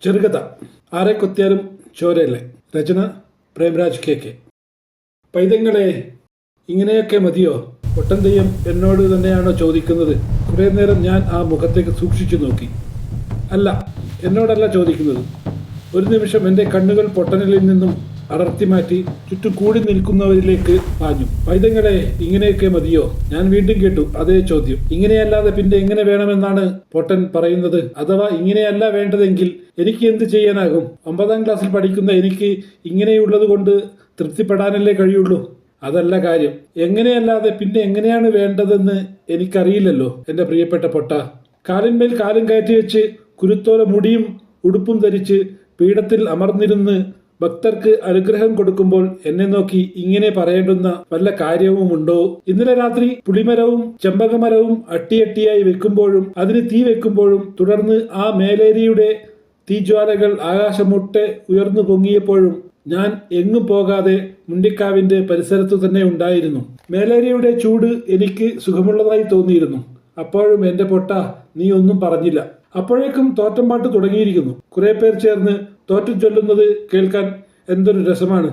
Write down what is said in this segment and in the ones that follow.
ചെറുകഥ ആരെ കൊത്തിയാലും ചോരയല്ലേ. രചന പ്രേംരാജ് കെ. പൈതങ്ങളെ, ഇങ്ങനെയൊക്കെ മതിയോ? ഒട്ടൻ തെയ്യം എന്നോട് തന്നെയാണോ ചോദിക്കുന്നത്? കുറേ നേരം ഞാൻ ആ മുഖത്തേക്ക് സൂക്ഷിച്ചു നോക്കി. അല്ല, എന്നോടല്ല ചോദിക്കുന്നത്. ഒരു നിമിഷം എൻ്റെ കണ്ണുകൾ പൊട്ടനിൽ നിന്നും അടർത്തി മാറ്റി ചുറ്റും കൂടി നിൽക്കുന്നവരിലേക്ക് പാഞ്ഞു. പൈതങ്ങളെ, ഇങ്ങനെയൊക്കെ മതിയോ? ഞാൻ വീണ്ടും കേട്ടു അതേ ചോദ്യം. ഇങ്ങനെയല്ലാതെ പിന്നെ എങ്ങനെ വേണമെന്നാണ് പൊട്ടൻ പറയുന്നത്? അഥവാ ഇങ്ങനെയല്ല വേണ്ടതെങ്കിൽ എനിക്ക് എന്ത് ചെയ്യാനാകും? 9ാം ക്ലാസ്സിൽ പഠിക്കുന്ന എനിക്ക് ഇങ്ങനെയുള്ളത് കൊണ്ട് തൃപ്തിപ്പെടാനല്ലേ കഴിയുള്ളൂ. അതല്ല കാര്യം. എങ്ങനെയല്ലാതെ പിന്നെ എങ്ങനെയാണ് വേണ്ടതെന്ന് എനിക്കറിയില്ലല്ലോ എൻ്റെ പ്രിയപ്പെട്ട പൊട്ട. കാലിന്മേൽ കാലും കയറ്റി വെച്ച് കുരുത്തോല മുടിയും ഉടുപ്പും ധരിച്ച് പീഠത്തിൽ അമർന്നിരുന്ന് ഭക്തർക്ക് അനുഗ്രഹം കൊടുക്കുമ്പോൾ എന്നെ നോക്കി ഇങ്ങനെ പറയേണ്ടുന്ന വല്ല കാര്യവുമുണ്ടോ? ഇന്നലെ രാത്രി പുളിമരവും ചെമ്പകമരവും അട്ടിയട്ടിയായി വെക്കുമ്പോഴും അതിന് തീ വെക്കുമ്പോഴും തുടർന്ന് ആ മേലേരിയുടെ തീജ്വാലകൾ ആകാശമൊട്ടെ ഉയർന്നു പൊങ്ങിയപ്പോഴും ഞാൻ എങ്ങും പോകാതെ മുണ്ടിക്കാവിന്റെ പരിസരത്തു തന്നെ ഉണ്ടായിരുന്നു. മേലേരിയുടെ ചൂട് എനിക്ക് സുഖമുള്ളതായി തോന്നിയിരുന്നു. അപ്പോഴും എന്റെ പൊട്ട, നീ ഒന്നും പറഞ്ഞില്ല. അപ്പോഴേക്കും തോറ്റംപാട്ട് തുടങ്ങിയിരിക്കുന്നു. കുറെ പേർ ചേർന്ന് തോറ്റം ചൊല്ലുന്നത് കേൾക്കാൻ എന്തൊരു രസമാണ്.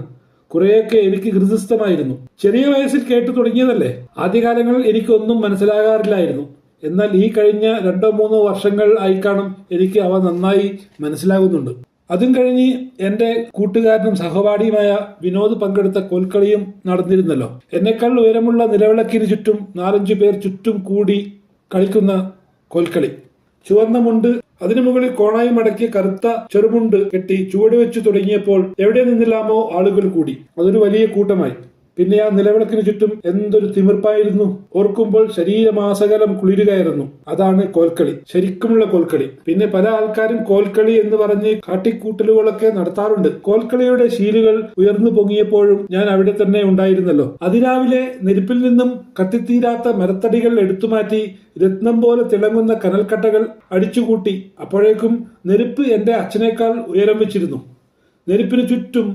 കുറെയൊക്കെ എനിക്ക് ഹൃദയസ്ഥമായിരുന്നു. ചെറിയ വയസ്സിൽ കേട്ടു തുടങ്ങിയതല്ലേ. ആദ്യകാലങ്ങളിൽ എനിക്കൊന്നും മനസ്സിലാകാറില്ലായിരുന്നു. എന്നാൽ ഈ കഴിഞ്ഞ 2-3 വർഷങ്ങൾ ആയി കാണും എനിക്ക് അവ നന്നായി മനസ്സിലാകുന്നുണ്ട്. അതും കഴിഞ്ഞ് എന്റെ കൂട്ടുകാരനും സഹപാഠിയുമായ വിനോദ് പങ്കെടുത്ത കോൽക്കളിയും നടന്നിരുന്നല്ലോ. എന്നെക്കാൾ ഉയരമുള്ള നിലവിളക്കിന് ചുറ്റും 4-5 പേർ ചുറ്റും കൂടി കളിക്കുന്ന കോൽക്കളി. ചുവന്ന മുണ്ട്, അതിനു മുകളിൽ കോണായി മടക്കിയ കറുത്ത ചെറുമുണ്ട് കെട്ടി ചുവട് വെച്ചു തുടങ്ങിയപ്പോൾ എവിടെ നിന്നില്ലാമോ ആളുകൾ കൂടി. അതൊരു വലിയ കൂട്ടമായി. പിന്നെ ആ നിലവിളക്കിന് ചുറ്റും എന്തൊരു തിമിർപ്പായിരുന്നു. ഓർക്കുമ്പോൾ ശരീരമാസകലം കുളിരുകയായിരുന്നു. അതാണ് കോൽക്കളി, ശരിക്കുമുള്ള കോൽക്കളി. പിന്നെ പല ആൾക്കാരും കോൽക്കളി എന്ന് പറഞ്ഞ് കാട്ടിക്കൂട്ടലുകളൊക്കെ നടത്താറുണ്ട്. കോൽക്കളിയുടെ ശീലുകൾ ഉയർന്നു പൊങ്ങിയപ്പോഴും ഞാൻ അവിടെ തന്നെ ഉണ്ടായിരുന്നല്ലോ. അതിരാവിലെ നെരുപ്പിൽ നിന്നും കത്തിത്തീരാത്ത മരത്തടികൾ എടുത്തുമാറ്റി രത്നം പോലെ തിളങ്ങുന്ന കനൽക്കട്ടകൾ അടിച്ചുകൂട്ടി. അപ്പോഴേക്കും നെരുപ്പ് എന്റെ അച്ഛനേക്കാൾ ഉയരം വെച്ചിരുന്നു. നെരുപ്പിന് ചുറ്റും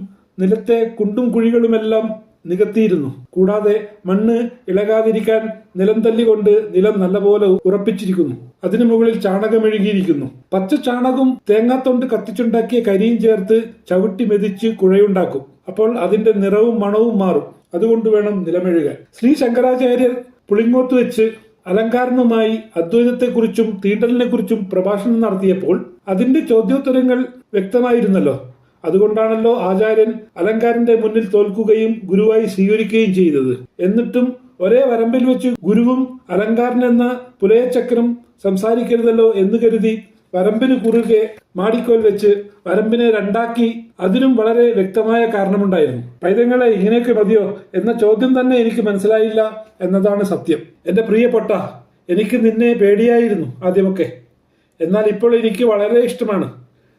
നിലത്തെ കുണ്ടും കുഴികളുമെല്ലാം നികത്തിയിരുന്നു. കൂടാതെ മണ്ണ് ഇളകാതിരിക്കാൻ നിലം തല്ലികൊണ്ട് നിലം നല്ലപോലെ ഉറപ്പിച്ചിരിക്കുന്നു. അതിനു മുകളിൽ ചാണകം മെഴുകിയിരിക്കുന്നു. പച്ച ചാണകവും തേങ്ങാത്തൊണ്ട് കത്തിച്ചുണ്ടാക്കിയ കരിയും ചേർത്ത് ചവിട്ടി മെതിച്ച് കുഴയുണ്ടാക്കും. അപ്പോൾ അതിന്റെ നിറവും മണവും മാറും. അതുകൊണ്ട് വേണം നിലമെഴുകാൻ. ശ്രീ ശങ്കരാചാര്യർ പുളിങ്ങോത്ത് വെച്ച് അലങ്കാരനുമായി അദ്വൈതത്തെക്കുറിച്ചും തീണ്ടലിനെ കുറിച്ചും പ്രഭാഷണം നടത്തിയപ്പോൾ അതിന്റെ ചോദ്യോത്തരങ്ങൾ വ്യക്തമായിരുന്നല്ലോ. അതുകൊണ്ടാണല്ലോ ആചാര്യൻ അലങ്കാരന്റെ മുന്നിൽ തോൽക്കുകയും ഗുരുവായി സ്വീകരിക്കുകയും ചെയ്തത്. എന്നിട്ടും ഒരേ വരമ്പിൽ വെച്ച് ഗുരുവും അലങ്കാരൻ എന്ന പുലയച്ചക്രം സംസാരിക്കരുതല്ലോ എന്ന് കരുതി വരമ്പിന് കുറുകെ മാടിക്കോൽ വെച്ച് വരമ്പിനെ രണ്ടാക്കി. അതിനും വളരെ വ്യക്തമായ കാരണമുണ്ടായിരുന്നു. പൈതങ്ങളെ, ഇങ്ങനെയൊക്കെ മതിയോ എന്ന ചോദ്യം തന്നെ എനിക്ക് മനസ്സിലായില്ല എന്നതാണ് സത്യം. എന്റെ പ്രിയപ്പെട്ട, എനിക്ക് നിന്നെ പേടിയായിരുന്നു ആദ്യമൊക്കെ. എന്നാൽ ഇപ്പോൾ എനിക്ക് വളരെ ഇഷ്ടമാണ്.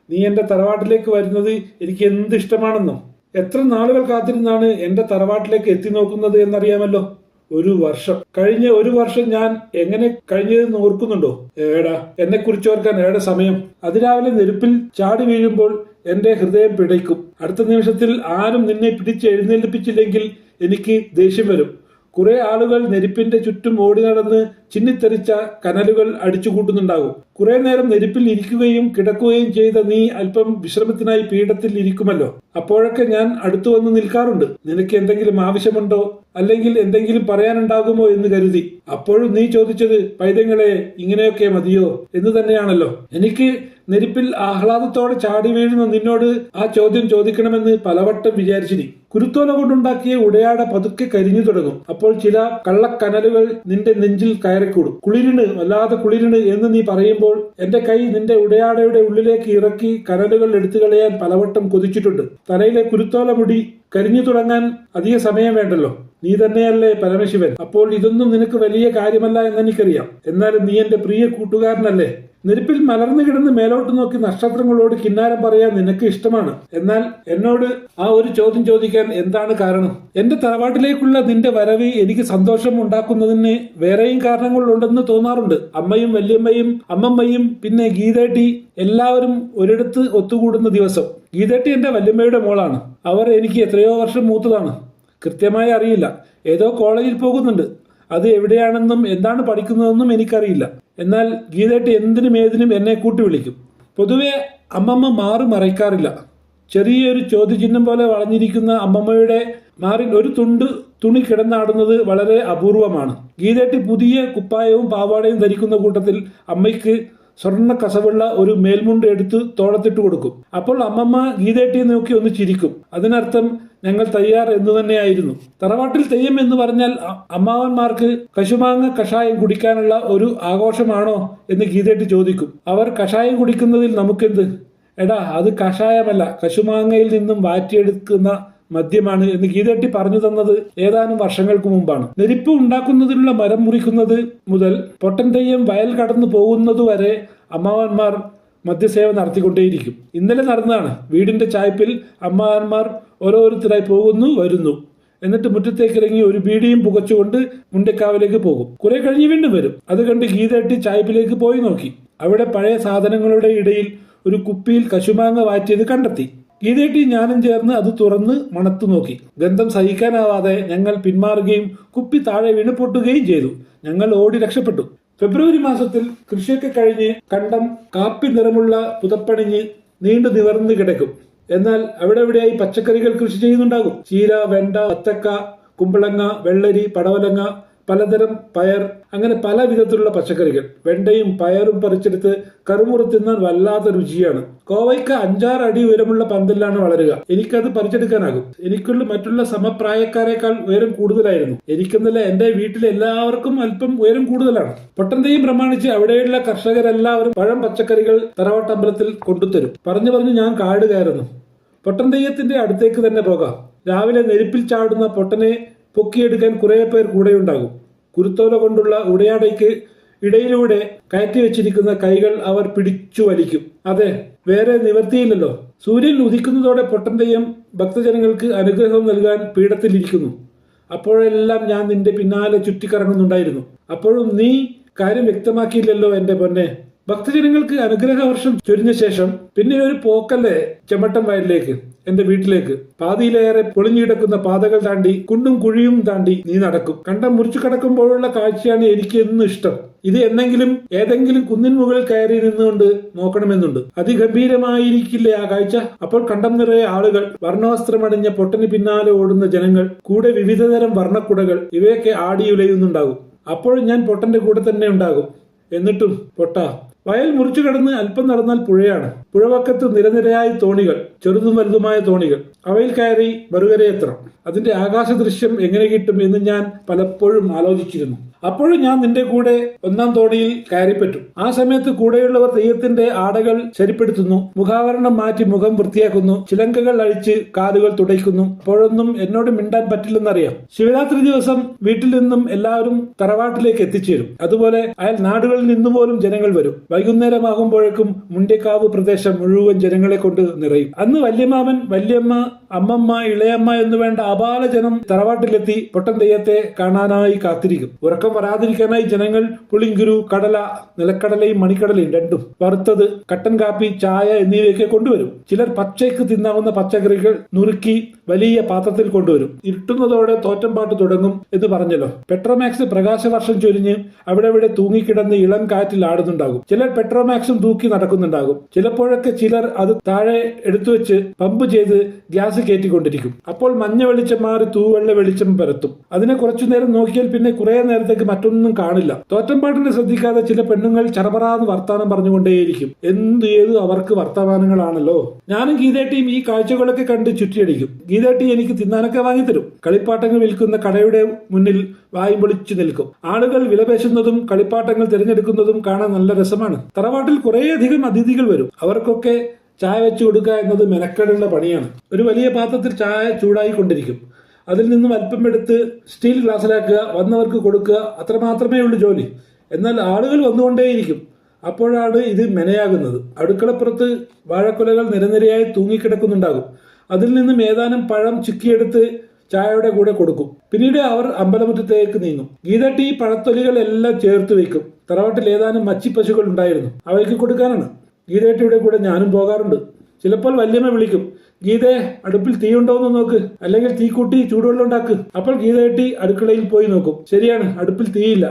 നീ എന്റെ തറവാട്ടിലേക്ക് വരുന്നത് എനിക്ക് എന്ത് ഇഷ്ടമാണെന്നോ. എത്ര നാളുകൾ കാത്തിരുന്നാണ് എന്റെ തറവാട്ടിലേക്ക് എത്തി നോക്കുന്നത് എന്നറിയാമല്ലോ. 1 വർഷം. കഴിഞ്ഞ 1 വർഷം ഞാൻ എങ്ങനെ കഴിഞ്ഞതെന്ന് ഓർക്കുന്നുണ്ടോ? ഏടാ, എന്നെ കുറിച്ച് ഓർക്കാൻ ഏടെ സമയം. അതിരാവിലെ നെരുപ്പിൽ ചാടി വീഴുമ്പോൾ എന്റെ ഹൃദയം പിടയ്ക്കും. അടുത്ത നിമിഷത്തിൽ ആരും നിന്നെ പിടിച്ച് എഴുന്നേൽപ്പിച്ചില്ലെങ്കിൽ എനിക്ക് ദേഷ്യം വരും. കുറെ ആളുകൾ നെരുപ്പിന്റെ ചുറ്റും ഓടി നടന്ന് ചിന്നിത്തെറിച്ച കനലുകൾ അടിച്ചുകൂട്ടുന്നുണ്ടാകും. കുറെ നേരം നെരുപ്പിൽ ഇരിക്കുകയും കിടക്കുകയും ചെയ്ത നീ അല്പം വിശ്രമത്തിനായി പീഠത്തിൽ ഇരിക്കുമല്ലോ. അപ്പോഴൊക്കെ ഞാൻ അടുത്തു വന്ന് നിൽക്കാറുണ്ട്. നിനക്ക് എന്തെങ്കിലും ആവശ്യമുണ്ടോ, അല്ലെങ്കിൽ എന്തെങ്കിലും പറയാനുണ്ടാകുമോ എന്ന് കരുതി. അപ്പോഴും നീ ചോദിച്ചത് പൈതങ്ങളെ, ഇങ്ങനെയൊക്കെ മതിയോ എന്ന് തന്നെയാണല്ലോ. എനിക്ക് നെരുപ്പിൽ ആഹ്ലാദത്തോടെ ചാടി വീഴുന്ന നിന്നോട് ആ ചോദ്യം ചോദിക്കണമെന്ന് പലവട്ടം വിചാരിച്ചിനി. കുരുത്തോല കൊണ്ടുണ്ടാക്കിയ ഉടയാട പതുക്കെ കരിഞ്ഞു തുടങ്ങും. അപ്പോൾ ചില കള്ളക്കനലുകൾ നിന്റെ നെഞ്ചിൽ കയറിക്കൂടും. കുളിരിന്, വല്ലാതെ കുളിരിന് എന്ന് നീ പറയുമ്പോൾ എന്റെ കൈ നിന്റെ ഉടയാടയുടെ ഉള്ളിലേക്ക് ഇറക്കി കനലുകൾ എടുത്തു കളയാൻ പലവട്ടം കൊതിച്ചിട്ടുണ്ട്. തലയിലെ കുരുത്തോല മുടി കരിഞ്ഞു തുടങ്ങാൻ അധിക സമയം വേണ്ടല്ലോ. നീ തന്നെയല്ലേ പരമശിവൻ. അപ്പോൾ ഇതൊന്നും നിനക്ക് വലിയ കാര്യമല്ല എന്നെനിക്കറിയാം. എന്നാലും നീ എന്റെ പ്രിയ കൂട്ടുകാരനല്ലേ. നെരുപ്പിൽ മലർന്നു കിടന്ന് മേലോട്ട് നോക്കി നക്ഷത്രങ്ങളോട് കിന്നാരം പറയാൻ നിനക്ക് ഇഷ്ടമാണ്. എന്നാൽ എന്നോട് ആ ഒരു ചോദ്യം ചോദിക്കാൻ എന്താണ് കാരണം? എന്റെ തറവാട്ടിലേക്കുള്ള നിന്റെ വരവ് എനിക്ക് സന്തോഷം ഉണ്ടാക്കുന്നതിന് വേറെയും കാരണങ്ങളുണ്ടെന്ന് തോന്നാറുണ്ട്. അമ്മയും വല്യമ്മയും അമ്മമ്മയും പിന്നെ ഗീതേട്ടി എല്ലാവരും ഒരിടത്ത് ഒത്തുകൂടുന്ന ദിവസം. ഗീതേട്ടി എന്റെ വല്യമ്മയുടെ മോളാണ്. അവർ എനിക്ക് എത്രയോ വർഷം മൂത്തതാണ്. കൃത്യമായി അറിയില്ല. ഏതോ കോളേജിൽ പോകുന്നുണ്ട്. അത് എവിടെയാണെന്നും എന്താണ് പഠിക്കുന്നതെന്നും എനിക്കറിയില്ല. എന്നാൽ ഗീതേട്ടി എന്തിനും ഏതിനും എന്നെ കൂട്ടി വിളിക്കും. പൊതുവെ അമ്മമ്മ മാറ് മറയ്ക്കാറില്ല. ചെറിയൊരു ചോദ്യചിഹ്നം പോലെ വളഞ്ഞിരിക്കുന്ന അമ്മമ്മയുടെ മാറിൽ ഒരു തുണി കിടന്നാടുന്നത് വളരെ അപൂർവമാണ്. ഗീതേട്ടി പുതിയ കുപ്പായവും പാവാടയും ധരിക്കുന്ന കൂട്ടത്തിൽ അമ്മയ്ക്ക് സ്വർണ്ണ കസവുള്ള ഒരു മേൽമുണ്ട് എടുത്ത് തോളത്തിട്ട് കൊടുക്കും. അപ്പോൾ അമ്മമ്മ ഗീതേട്ടിയെ നോക്കി ഒന്ന് ചിരിക്കും. അതിനർത്ഥം ഞങ്ങൾ തയ്യാർ എന്ന് തന്നെയായിരുന്നു. തറവാട്ടിൽ തെയ്യം എന്ന് പറഞ്ഞാൽ അമ്മാവന്മാർക്ക് കശുമാങ്ങ കഷായം കുടിക്കാനുള്ള ഒരു ആഘോഷമാണോ എന്ന് ഗീതേട്ടി ചോദിക്കും. അവർ കഷായം കുടിക്കുന്നതിൽ നമുക്കെന്ത്? എടാ, അത് കഷായമല്ല, കശുമാങ്ങയിൽ നിന്നും വാറ്റിയെടുക്കുന്ന മദ്യമാണ് എന്ന് ഗീതേട്ടി പറഞ്ഞു തന്നത് ഏതാനും വർഷങ്ങൾക്ക് മുമ്പാണ്. നെരിപ്പ് ഉണ്ടാക്കുന്നതിനുള്ള മരം മുറിക്കുന്നത് മുതൽ പൊട്ടൻ തെയ്യം വയൽ കടന്നു പോകുന്നതുവരെ അമ്മാവന്മാർ മദ്യസേവ നടത്തിക്കൊണ്ടേയിരിക്കും. ഇന്നലെ നടന്നതാണ്. വീടിന്റെ ചായ്പിൽ അമ്മാവന്മാർ ഓരോരുത്തരായി പോകുന്നു, വരുന്നു. എന്നിട്ട് മുറ്റത്തേക്ക് ഇറങ്ങി ഒരു ബീഡിയും പുകച്ചുകൊണ്ട് മുണ്ടക്കാവിലേക്ക് പോകും. കുറെ കഴിഞ്ഞ് വീണ്ടും വരും. അത് കണ്ട് ഗീതേട്ടി ചായ്പിലേക്ക് പോയി നോക്കി. അവിടെ പഴയ സാധനങ്ങളുടെ ഇടയിൽ ഒരു കുപ്പിയിൽ കശുമാങ്ങ വാറ്റിയത് കണ്ടെത്തി. ഗീതേട്ടി ഞാനും ചേർന്ന് അത് തുറന്ന് മണത്തു നോക്കി. ഗന്ധം സഹിക്കാനാവാതെ ഞങ്ങൾ പിന്മാറുകയും കുപ്പി താഴെ വീണ് പൊട്ടുകയും ചെയ്തു. ഞങ്ങൾ ഓടി രക്ഷപ്പെട്ടു. ഫെബ്രുവരി മാസത്തിൽ കൃഷിയൊക്കെ കഴിഞ്ഞ് കണ്ടം കാപ്പി നിറമുള്ള പുതപ്പണിഞ്ഞ് നീണ്ടു നിവർന്ന് കിടക്കും. എന്നാൽ അവിടെ എവിടെയായി പച്ചക്കറികൾ കൃഷി ചെയ്യുന്നുണ്ടാകും. ചീര, വെണ്ട, വത്തക്ക, കുമ്പളങ്ങ, വെള്ളരി, പടവലങ്ങ, പലതരം പയർ, അങ്ങനെ പല വിധത്തിലുള്ള പച്ചക്കറികൾ. വെണ്ടയും പയറും പറിച്ചെടുത്ത് കറുമുറ തിന്നാൻ വല്ലാത്ത രുചിയാണ്. കോവയ്ക്ക 5-6 അടി ഉയരമുള്ള പന്തലിലാണ് വളരുക. എനിക്കത് പറിച്ചെടുക്കാനാകും. എനിക്കുള്ള മറ്റുള്ള സമപ്രായക്കാരെക്കാൾ ഉയരം കൂടുതലായിരുന്നു. എനിക്കെന്നല്ല, എന്റെ വീട്ടിലെ എല്ലാവർക്കും അല്പം ഉയരം കൂടുതലാണ്. പൊട്ടന്തെയും പ്രമാണിച്ച് അവിടെയുള്ള കർഷകരെല്ലാവരും പഴം, പച്ചക്കറികൾ തറവാട്ടമ്പലത്തിൽ കൊണ്ടുതരും. പറഞ്ഞു ഞാൻ കാട് കയറുന്നു. പൊട്ടന്തെയ്യത്തിന്റെ അടുത്തേക്ക് തന്നെ പോകാം. രാവിലെ നെരുപ്പിൽ ചാടുന്ന പൊട്ടനെ പൊക്കിയെടുക്കാൻ കുറെ പേർ കൂടെയുണ്ടാകും. കുരുത്തോല കൊണ്ടുള്ള ഉടയാടയ്ക്ക് ഇടയിലൂടെ കയറ്റി വെച്ചിരിക്കുന്ന കൈകൾ അവർ പിടിച്ചു വലിക്കും. അതെ, വേറെ നിവർത്തിയില്ലല്ലോ. സൂര്യൻ ഉദിക്കുന്നതോടെ പൊട്ടൻ തെയ്യം ഭക്തജനങ്ങൾക്ക് അനുഗ്രഹം നൽകാൻ പീഠത്തിലിരിക്കുന്നു. അപ്പോഴെല്ലാം ഞാൻ നിന്റെ പിന്നാലെ ചുറ്റിക്കറങ്ങുന്നുണ്ടായിരുന്നു. അപ്പോഴും നീ കാര്യം വ്യക്തമാക്കിയില്ലല്ലോ എന്റെ പൊന്നെ. ഭക്തജനങ്ങൾക്ക് അനുഗ്രഹവർഷം ചൊരിഞ്ഞ ശേഷം പിന്നെ ഒരു പോക്കല്ലേ ചെമ്മട്ടം വയലിലേക്ക്, എന്റെ വീട്ടിലേക്ക്. പാതിയിലേറെ പൊളിഞ്ഞിടക്കുന്ന പാതകൾ താണ്ടി കുണ്ടും കുഴിയും താണ്ടി നീ നടക്കും. കണ്ടം മുറിച്ചു കടക്കുമ്പോഴുള്ള കാഴ്ചയാണ് എനിക്ക് എന്നും ഇഷ്ടം. ഇത് എന്നെങ്കിലും ഏതെങ്കിലും കുന്നിൻ മുകളിൽ കയറി നിന്നുകൊണ്ട് നോക്കണമെന്നുണ്ട്. അതിഗംഭീരമായിരിക്കില്ലേ ആ കാഴ്ച? അപ്പോൾ കണ്ടം നിറയെ ആളുകൾ, വർണ്ണവസ്ത്രമണിഞ്ഞ പൊട്ടന് പിന്നാലെ ഓടുന്ന ജനങ്ങൾ, കൂടെ വിവിധതരം വർണ്ണക്കുടകൾ, ഇവയൊക്കെ ആടിയുലയുന്നുണ്ടാകും. അപ്പോഴും ഞാൻ പൊട്ടന്റെ കൂടെ തന്നെ ഉണ്ടാകും. എന്നിട്ടും പൊട്ടാ, വയൽ മുറിച്ചു കടന്ന് അല്പം നടന്നാൽ പുഴയാണ്. പുഴവക്കത്ത് നിരനിരയായി തോണികൾ, ചെറുതും വലുതുമായ തോണികൾ. അവയിൽ കയറി മറുകരയെത്തണം. അതിന്റെ ആകാശ ദൃശ്യം എങ്ങനെ കിട്ടും എന്ന് ഞാൻ പലപ്പോഴും ആലോചിച്ചിരുന്നു. അപ്പോഴും ഞാൻ നിന്റെ കൂടെ ഒന്നാം തോണിയിൽ കയറിപ്പറ്റും. ആ സമയത്ത് കൂടെയുള്ളവർ തെയ്യത്തിന്റെ ആടകൾ ശരിപ്പെടുത്തുന്നു, മുഖാവരണം മാറ്റി മുഖം വൃത്തിയാക്കുന്നു, ചിലങ്കകൾ അഴിച്ച് കാലുകൾ തുടയ്ക്കുന്നു. അപ്പോഴൊന്നും എന്നോട് മിണ്ടാൻ പറ്റില്ലെന്നറിയാം. ശിവരാത്രി ദിവസം വീട്ടിൽ നിന്നും എല്ലാവരും തറവാട്ടിലേക്ക് എത്തിച്ചേരും. അതുപോലെ അയൽ നാടുകളിൽ നിന്നു പോലും ജനങ്ങൾ വരും. വൈകുന്നേരമാകുമ്പോഴേക്കും മുണ്ടക്കാവ് പ്രദേശം മുഴുവൻ ജനങ്ങളെ കൊണ്ട് നിറയും. അന്ന് വല്യമാമൻ, വല്യമ്മ, അമ്മമ്മ, ഇളയമ്മ എന്ന് വേണ്ട അപാല ജനം തറവാട്ടിലെത്തി പൊട്ടൻ തെയ്യത്തെ കാണാനായി കാത്തിരിക്കും. ഉറക്കം വരാതിരിക്കാനായി ജനങ്ങൾ പുളിങ്കുരു, കടല, നിലക്കടലയും മണിക്കടലയും രണ്ടും, വറുത്തത്, കട്ടൻ കാപ്പി, ചായ എന്നിവയൊക്കെ കൊണ്ടുവരും. ചിലർ പച്ചയ്ക്ക് തിന്നാവുന്ന പച്ചക്കറികൾ നുറുക്കി വലിയ പാത്രത്തിൽ കൊണ്ടുവരും. ഇരുട്ടുന്നതോടെ തോറ്റംപാട്ട് തുടങ്ങും എന്ന് പറഞ്ഞല്ലോ. പെട്രോമാക്സ് പ്രകാശവർഷം ചൊരിഞ്ഞ് അവിടെ തൂങ്ങിക്കിടന്ന് ഇളം കാറ്റിൽ ആടുന്നുണ്ടാകും. ചിലർ പെട്രോമാക്സും തൂക്കി നടക്കുന്നുണ്ടാകും. ചിലപ്പോഴൊക്കെ ചിലർ അത് താഴെ എടുത്തുവെച്ച് പമ്പ് ചെയ്ത് ഗ്യാസ് കയറ്റിക്കൊണ്ടിരിക്കും. അപ്പോൾ മഞ്ഞ വെളിച്ചം മാറി തൂവെള്ള വെളിച്ചം പരത്തും. അതിനെ കുറച്ചുനേരം നോക്കിയാൽ പിന്നെ കുറെ നേരത്തേക്ക് മറ്റൊന്നും കാണില്ല. തോറ്റംപാട്ടിനെ ശ്രദ്ധിക്കാതെ ചില പെണ്ണുങ്ങൾ ചറപറാന്ന് വർത്താനം പറഞ്ഞുകൊണ്ടേയിരിക്കും. ഏത് അവർക്ക് വർത്തമാനങ്ങളാണല്ലോ. ഞാനും ഗീതേട്ടിയും ഈ കാഴ്ചകളൊക്കെ കണ്ട് ചുറ്റിയടിക്കും. ഗീതേട്ടി എനിക്ക് തിന്നാനൊക്കെ വാങ്ങിത്തരും. കളിപ്പാട്ടങ്ങൾ വിൽക്കുന്ന കടയുടെ മുന്നിൽ വായും പൊളിച്ചു നിൽക്കും. ആളുകൾ വിലപേശുന്നതും കളിപ്പാട്ടങ്ങൾ തിരഞ്ഞെടുക്കുന്നതും കാണാൻ നല്ല രസമാണ്. തറവാട്ടിൽ കുറേയധികം അതിഥികൾ വരും. അവർക്കൊക്കെ ചായ വെച്ചു കൊടുക്കുക എന്നത് മെനക്കെടുള്ള പണിയാണ്. ഒരു വലിയ പാത്രത്തിൽ ചായ ചൂടായി കൊണ്ടിരിക്കും. അതിൽ നിന്നും അല്പം എടുത്ത് സ്റ്റീൽ ഗ്ലാസ്സിലാക്കുക, വന്നവർക്ക് കൊടുക്കുക, അത്ര മാത്രമേ ഉള്ളൂ ജോലി. എന്നാൽ ആളുകൾ വന്നുകൊണ്ടേയിരിക്കും. അപ്പോഴാണ് ഇത് മെനയാകുന്നത്. അടുക്കളപ്പുറത്ത് വാഴക്കുലകൾ നിരനിരയായി തൂങ്ങിക്കിടക്കുന്നുണ്ടാകും. അതിൽ നിന്നും ഏതാനും പഴം ചുക്കിയെടുത്ത് ചായയുടെ കൂടെ കൊടുക്കും. പിന്നീട് അവർ അമ്പലമുറ്റത്തേക്ക് നീങ്ങും. ഗീതട്ടി ഈ പഴത്തൊലികൾ എല്ലാം ചേർത്ത് വയ്ക്കും. തറവാട്ടിൽ ഏതാനും മച്ചിപ്പശുക്കൾ ഉണ്ടായിരുന്നു, അവയ്ക്ക് കൊടുക്കാനാണ്. ഗീതട്ടിയുടെ കൂടെ ഞാനും പോകാറുണ്ട്. ചിലപ്പോൾ വല്യമ്മ വിളിക്കും, ഗീതേ അടുപ്പിൽ തീ ഉണ്ടോന്ന് നോക്ക്, അല്ലെങ്കിൽ തീ കൂട്ടി ചൂടുവെള്ളം ഉണ്ടാക്ക്. അപ്പോൾ ഗീതട്ടി അടുക്കളയിൽ പോയി നോക്കും. ശരിയാണ്, അടുപ്പിൽ തീയില്ല.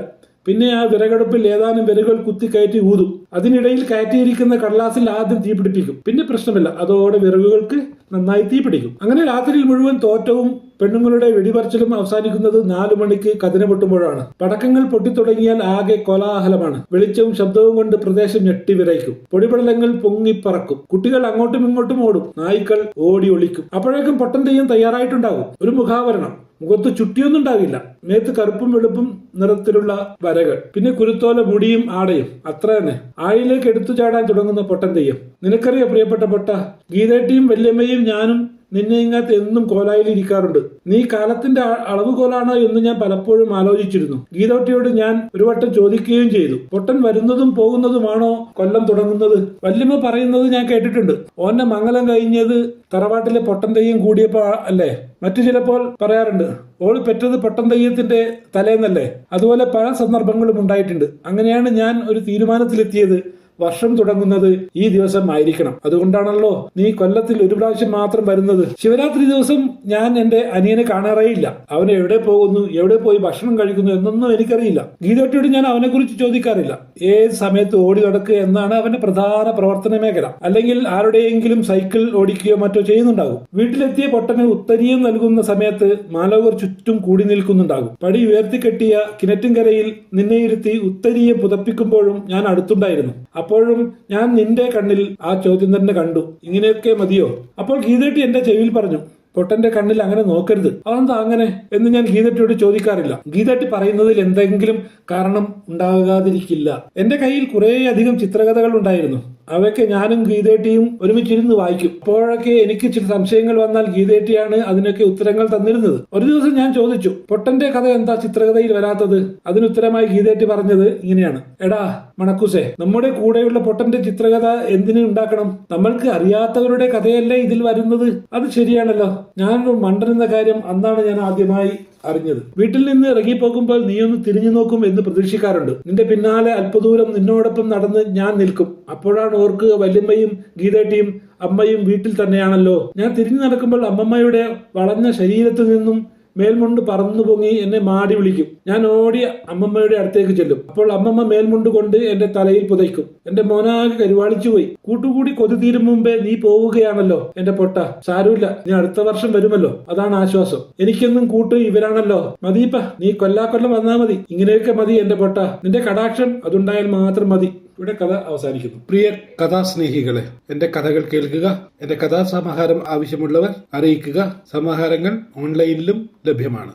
പിന്നെ ആ വിറകടുപ്പിൽ ഏതാനും വിറകുകൾ കുത്തിക്കയറ്റി ഊതും. അതിനിടയിൽ കയറ്റിയിരിക്കുന്ന കടലാസിൽ ആദ്യം തീ പിടിപ്പിക്കും. പിന്നെ പ്രശ്നമില്ല, അതോടെ വിറകുകൾക്ക് നന്നായി തീ പിടിക്കും. അങ്ങനെ രാത്രിയിൽ മുഴുവൻ തോറ്റവും പെണ്ണുങ്ങളുടെ വെടിപറച്ചിലും അവസാനിക്കുന്നത് 4 മണിക്ക് കതിന പൊട്ടുമ്പോഴാണ്. പടക്കങ്ങൾ പൊട്ടിത്തുടങ്ങിയാൽ ആകെ കോലാഹലമാണ്. വെളിച്ചവും ശബ്ദവും കൊണ്ട് പ്രദേശം ഞെട്ടി വിറയ്ക്കും. പൊടിപടലങ്ങൾ പൊങ്ങിപ്പറക്കും. കുട്ടികൾ അങ്ങോട്ടും ഇങ്ങോട്ടും ഓടും. നായ്ക്കൾ ഓടി ഒളിക്കും. അപ്പോഴേക്കും പൊട്ടൻ തെയ്യം തയ്യാറായിട്ടുണ്ടാകും. ഒരു മുഖാവരണം, മുഖത്ത് ചുറ്റിയൊന്നും ഉണ്ടാവില്ല. മേത്ത് കറുപ്പും വെളുപ്പും നിറത്തിലുള്ള വരകൾ, പിന്നെ കുരുത്തോല മുടിയും ആടയും, അത്ര തന്നെ. ആഴിയിലേക്ക് എടുത്തു ചാടാൻ തുടങ്ങുന്ന പൊട്ടൻ തെയ്യം. നിനക്കറിയോ പ്രിയപ്പെട്ട പൊട്ട, ഗീതേട്ടിയും വല്യമ്മയും ഞാനും നിന്നെ ഇങ്ങാത്ത് എന്നും കോലായിൽ ഇരിക്കാറുണ്ട്. നീ കാലത്തിന്റെ അളവുകോലാണോ എന്ന് ഞാൻ പലപ്പോഴും ആലോചിച്ചിരുന്നു. ഗീതോട്ടിയോട് ഞാൻ ഒരു വട്ടം ചോദിക്കുകയും ചെയ്തു, പൊട്ടൻ വരുന്നതും പോകുന്നതുമാണോ കൊല്ലം തുടങ്ങുന്നത്? വല്യമ്മ പറയുന്നത് ഞാൻ കേട്ടിട്ടുണ്ട്. ഓന്റെ മംഗലം കഴിഞ്ഞത് തറവാട്ടിലെ പൊട്ടൻ തെയ്യം കൂടിയപ്പോ അല്ലേ? മറ്റു ചിലപ്പോൾ പറയാറുണ്ട്, ഓള് പെറ്റത് പൊട്ടൻ തെയ്യത്തിന്റെ തലേന്നല്ലേ? അതുപോലെ പല സന്ദർഭങ്ങളും ഉണ്ടായിട്ടുണ്ട്. അങ്ങനെയാണ് ഞാൻ ഒരു തീരുമാനത്തിലെത്തിയത്. വർഷം തുടങ്ങുന്നത് ഈ ദിവസം ആയിരിക്കണം. അതുകൊണ്ടാണല്ലോ നീ കൊല്ലത്തിൽ ഒരു പ്രാവശ്യം മാത്രം വരുന്നത്. ശിവരാത്രി ദിവസം ഞാൻ എന്റെ അനിയനെ കാണാറേയില്ല. അവൻ എവിടെ പോകുന്നു, എവിടെ പോയി ഭക്ഷണം കഴിക്കുന്നു എന്നൊന്നും എനിക്കറിയില്ല. ഗീതോട്ടിയോട് ഞാൻ അവനെ കുറിച്ച് ചോദിക്കാറില്ല. ഏത് സമയത്ത് ഓടി നടക്കുക എന്നാണ് അവന്റെ പ്രധാന പ്രവർത്തന മേഖല. അല്ലെങ്കിൽ ആരുടെയെങ്കിലും സൈക്കിൾ ഓടിക്കുകയോ മറ്റോ ചെയ്യുന്നുണ്ടാകും. വീട്ടിലെത്തിയ പൊട്ടന് ഉത്തരീയം നൽകുന്ന സമയത്ത് മാലോകർ ചുറ്റും കൂടി നിൽക്കുന്നുണ്ടാകും. പടി ഉയർത്തിക്കെട്ടിയ കിണറ്റിൻകരയിൽ നിന്നെ ഇരുത്തി ഉത്തരീയം പുതപ്പിക്കുമ്പോഴും ഞാൻ അടുത്തുണ്ടായിരുന്നു. അപ്പോഴും ഞാൻ നിന്റെ കണ്ണിൽ ആ ചോദ്യം തന്നെ കണ്ടു. ഇങ്ങനെയൊക്കെ മതിയോ? അപ്പോൾ ഗീതേട്ടി എന്റെ ചെവിയിൽ പറഞ്ഞു, പൊട്ടന്റെ കണ്ണിൽ അങ്ങനെ നോക്കരുത്. അതെന്താ അങ്ങനെ എന്ന് ഞാൻ ഗീതട്ടിയോട് ചോദിക്കാറില്ല. ഗീതട്ടി പറയുന്നതിൽ എന്തെങ്കിലും കാരണം ഉണ്ടാകാതിരിക്കില്ല. എന്റെ കയ്യിൽ കുറേ അധികം ചിത്രകഥകൾ ഉണ്ടായിരുന്നു. അവയൊക്കെ ഞാനും ഗീതേട്ടിയും ഒരുമിച്ചിരുന്ന് വായിക്കും. അപ്പോഴൊക്കെ എനിക്ക് ചില സംശയങ്ങൾ വന്നാൽ ഗീതേട്ടിയാണ് അതിനൊക്കെ ഉത്തരങ്ങൾ തന്നിരുന്നത്. ഒരു ദിവസം ഞാൻ ചോദിച്ചു, പൊട്ടന്റെ കഥ എന്താ ചിത്രകഥയിൽ വരാത്തത്? അതിനുത്തരമായി ഗീതേട്ടി പറഞ്ഞത് ഇങ്ങനെയാണ്, എടാ മണക്കുസേ, നമ്മുടെ കൂടെയുള്ള പൊട്ടന്റെ ചിത്രകഥ എന്തിനു ഉണ്ടാക്കണം? നമ്മൾക്ക് അറിയാത്തവരുടെ കഥയല്ലേ ഇതിൽ വരുന്നത്. അത് ശരിയാണല്ലോ. ഞാനൊരു മണ്ടൻ എന്ന കാര്യം അന്നാണ് ഞാൻ ആദ്യമായി അറിഞ്ഞത്. വീട്ടിൽ നിന്ന് ഇറങ്ങിപ്പോകുമ്പോൾ നീ ഒന്ന് തിരിഞ്ഞു നോക്കും എന്ന് പ്രതീക്ഷിക്കാറുണ്ട്. നിന്റെ പിന്നാലെ അല്പദൂരം നിന്നോടൊപ്പം നടന്ന് ഞാൻ നിൽക്കും. അപ്പോഴാണ് ഓർക്കുക, വല്യമ്മയും ഗീതേട്ടിയും അമ്മയും വീട്ടിൽ തന്നെയാണല്ലോ. ഞാൻ തിരിഞ്ഞു നടക്കുമ്പോൾ അമ്മമ്മയുടെ വളഞ്ഞ ശരീരത്തിൽ നിന്നും മേൽമുണ്ട് പറന്നു പൊങ്ങി എന്നെ മാടി വിളിക്കും. ഞാൻ ഓടി അമ്മമ്മയുടെ അടുത്തേക്ക് ചെല്ലും. അപ്പോൾ അമ്മമ്മ മേൽമുണ്ട് കൊണ്ട് എന്റെ തലയിൽ പുതയ്ക്കും. എന്റെ മോനാകെ കരുവാളിച്ചു പോയി. കൂട്ടുകൂടി കൊതി തീരും മുമ്പേ നീ പോവുകയാണല്ലോ എന്റെ പൊട്ട. സാരമില്ല, നീ അടുത്ത വർഷം വരുമല്ലോ, അതാണ് ആശ്വാസം. എനിക്കെന്നും കൂട്ട് ഇവരാണല്ലോ. മതിയിപ്പ, നീ കൊല്ലാക്കൊല്ലം വന്നാ മതി. ഇങ്ങനെയൊക്കെ മതി എന്റെ പൊട്ട. നിന്റെ കടാക്ഷം അതുണ്ടായാൽ മാത്രം മതി. ഇവിടെ കഥ അവസാനിക്കുന്നു. പ്രിയ കഥാസ്നേഹികളെ, എന്റെ കഥകൾ കേൾക്കുക. എന്റെ കഥാസമാഹാരം ആവശ്യമുള്ളവർ അറിയിക്കുക. സമാഹാരങ്ങൾ ഓൺലൈനിലും ലഭ്യമാണ്.